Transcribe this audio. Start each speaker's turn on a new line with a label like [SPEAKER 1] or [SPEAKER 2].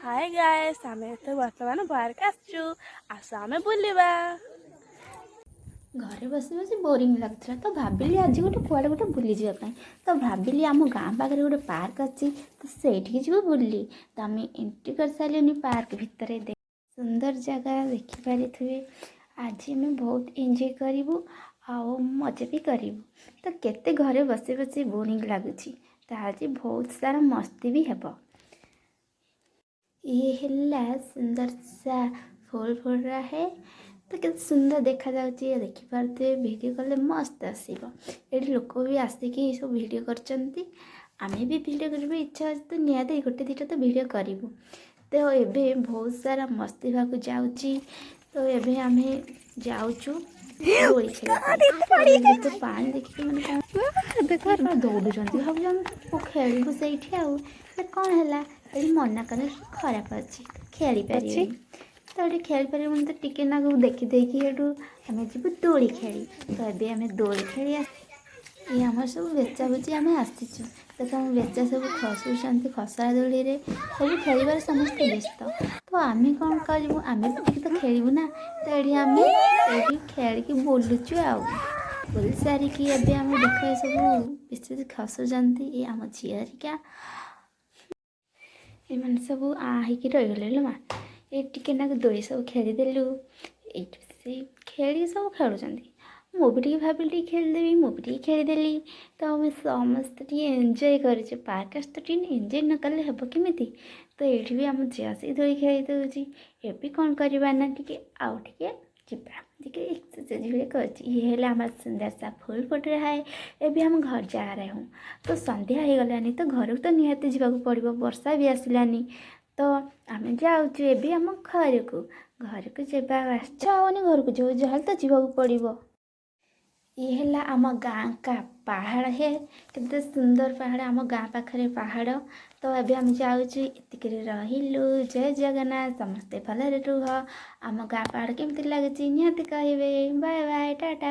[SPEAKER 1] Hi guys आमे तो वर्तमान पार्क आसचु आस आमे बुलिबा।
[SPEAKER 2] घरे बसी बसी बोरिंग लगुला तो भाविली आज गोटे कुआडे गोटे बुली जावाई। तो भाविली आम गाँ पाखे गोटे पार्क अच्छी तो सेठी जीव बुली। तो आम एंट्री कर सारे पार्क भितर सुंदर जगह देखिपारे थे। आज आम बहुत एंजॉय करूँ आओ मजा भी करूँ। तो केते घरे बसी बसी बोरिंग लगुच तो आज बहुत सारा मस्ती भी हेब। ये है सुंदर सा फूल फूल रहा है तो केते सुंदर देखा जाउची। देखिपारे वीडियो कले मस्त आसो। ये लोक भी आसिकी सब वीडियो करचंती। आमे भी वीडियो करबे इच्छा अछि तो नियादे गोटे दिटा तो वीडियो करिवु। तो एबे बहुत सारा मस्ती भागु जाउची। तो एबे आमे जाउचू डोली खेल तो पानी देखिए मैंने देखो दौड़ुंट भाव खेलू से कौन है ये मना कले खराब अच्छी खेली पारे तो ये खेल पारे मैंने तो टिके ना देखी आम जीव डोली खेली। तो ये आम डोली खेली ये आम सब बेचा बुची आम आसीचु। तो आम बेचा सब खसुंट खसड़ा दोली सब खेल समस्त व्यस्त। तो आम कौन करूँ आम भी तो खेलू ना। तो ये आम ये खेल बुलुचु बुल सारिकी एबे आम देख सब विशेष खसुंट ये आम झीरिका एम सब आहिकी रहीगले माँ ये टिके ना दोली सब खेलीदेलु ये खेली सब खेलुं। मुझे भाविली खेलदेवी मुझे खेलीदेली। तो आम समस्त एंजॉय कर पार्क आस तो एंजॉय न कले हम केमी। तो ये भी आम झील से दोली खेली दूसरी ये कौन करवा ना टे आउ टे एक्सरसाइज भी कर आम सुंदर सा फूल फुट रहा है। ये हम घर जा रहे हूँ तो संध्या हो गलानी तो घर को तो निहाती जावाक पड़ो वर्षा भी आसलानी। तो आम जाऊँ एबे आम घर को जब इच्छा होनी घर को जो जहाँ तो जावाक पड़ो। ये है आम गाँ का पहाड़ है कितने सुंदर पहाड़ आम गाँ पाखे पहाड़। तो अभी आम जाऊँ इतिक रहीलु जय जगन्नाथ समस्ते भलरे रुह। आम गाँ पहाड़ केमती लगे निहाती कहबे। Bye bye Tata.